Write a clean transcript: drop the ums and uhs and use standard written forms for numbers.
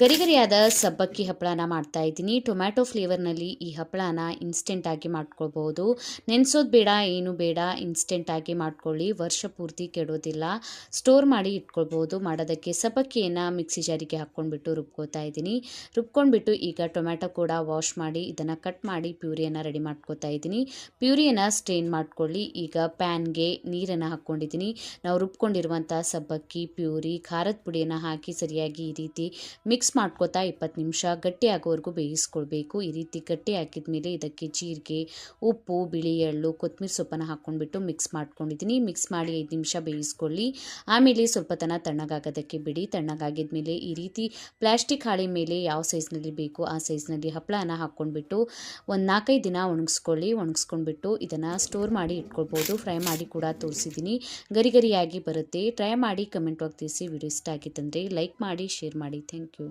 ಗರಿಗರಿಯಾದ ಸಬ್ಬಕ್ಕಿ ಹಪ್ಪಳನ ಮಾಡ್ತಾ ಇದ್ದೀನಿ. ಟೊಮ್ಯಾಟೊ ಫ್ಲೇವರ್ನಲ್ಲಿ ಈ ಹಪ್ಪಳನ ಇನ್ಸ್ಟೆಂಟಾಗಿ ಮಾಡ್ಕೊಳ್ಬೋದು. ನೆನೆಸೋದು ಬೇಡ, ಏನು ಬೇಡ, ಇನ್ಸ್ಟೆಂಟಾಗಿ ಮಾಡ್ಕೊಳ್ಳಿ. ವರ್ಷ ಪೂರ್ತಿ ಕೆಡೋದಿಲ್ಲ. ಸ್ಟೋರ್ ಮಾಡಿ ಇಟ್ಕೊಳ್ಬೋದು. ಮಾಡೋದಕ್ಕೆ ಸಬ್ಬಕ್ಕಿಯನ್ನು ಮಿಕ್ಸಿ ಜಾರಿಗೆ ಹಾಕ್ಕೊಂಡ್ಬಿಟ್ಟು ರುಬ್ಕೋತಾ ಇದ್ದೀನಿ. ರುಬ್ಕೊಂಡ್ಬಿಟ್ಟು ಈಗ ಟೊಮ್ಯಾಟೊ ಕೂಡ ವಾಶ್ ಮಾಡಿ ಇದನ್ನು ಕಟ್ ಮಾಡಿ ಪ್ಯೂರಿಯನ್ನು ರೆಡಿ ಮಾಡ್ಕೋತಾ ಇದ್ದೀನಿ. ಪ್ಯೂರಿಯನ್ನು ಸ್ಟ್ರೈನ್ ಮಾಡ್ಕೊಳ್ಳಿ. ಈಗ ಪ್ಯಾನ್ಗೆ ನೀರನ್ನು ಹಾಕ್ಕೊಂಡಿದ್ದೀನಿ. ನಾವು ರುಬ್ಕೊಂಡಿರುವಂಥ ಸಬ್ಬಕ್ಕಿ, ಪ್ಯೂರಿ, ಖಾರದ ಪುಡಿಯನ್ನು ಹಾಕಿ ಸರಿಯಾಗಿ ಈ ರೀತಿ ಮಿಕ್ಸ್ ಮಾಡ್ಕೋತಾ 20 ನಿಮಿಷ ಗಟ್ಟಿ ಆಗೋವರೆಗೂ ಬೇಯಿಸ್ಕೊಳ್ಬೇಕು. ಈ ರೀತಿ ಗಟ್ಟಿ ಹಾಕಿದ ಮೇಲೆ ಇದಕ್ಕೆ ಜೀರಿಗೆ, ಉಪ್ಪು, ಬಿಳಿ ಎಳ್ಳು, ಕೊತ್ತಂಬರಿ ಸೊಪ್ಪನ್ನು ಹಾಕ್ಕೊಂಡ್ಬಿಟ್ಟು ಮಿಕ್ಸ್ ಮಾಡ್ಕೊಂಡಿದ್ದೀನಿ. ಮಿಕ್ಸ್ ಮಾಡಿ 5 ನಿಮಿಷ ಬೇಯಿಸ್ಕೊಳ್ಳಿ. ಆಮೇಲೆ ಸ್ವಲ್ಪ ತಣ್ಣಗಾಗೋದಕ್ಕೆ ಬಿಡಿ. ತಣ್ಣಗಾಗಿದ ಮೇಲೆ ಈ ರೀತಿ ಪ್ಲಾಸ್ಟಿಕ್ ಹಾಳೆ ಮೇಲೆ ಯಾವ ಸೈಜ್ನಲ್ಲಿ ಬೇಕು ಆ ಸೈಜ್ನಲ್ಲಿ ಹಪ್ಪಳನ ಹಾಕ್ಕೊಂಡ್ಬಿಟ್ಟು ಒಂದು 4-5 ದಿನ ಒಣಗಿಸ್ಕೊಳ್ಳಿ. ಒಣಗಿಸ್ಕೊಂಡ್ಬಿಟ್ಟು ಇದನ್ನು ಸ್ಟೋರ್ ಮಾಡಿ ಇಟ್ಕೊಳ್ಬೋದು. ಫ್ರೈ ಮಾಡಿ ಕೂಡ ತೋರಿಸಿದ್ದೀನಿ. ಗರಿಗರಿಯಾಗಿ ಬರುತ್ತೆ. ಟ್ರೈ ಮಾಡಿ ಕಮೆಂಟ್ ಬಾಕ್ಸ್ ತಿಳಿಸಿ. ವಿಡಿಯೋ ಇಷ್ಟ ಆಗಿತ್ತಂದರೆ ಲೈಕ್ ಮಾಡಿ, ಶೇರ್ ಮಾಡಿ. Thank you.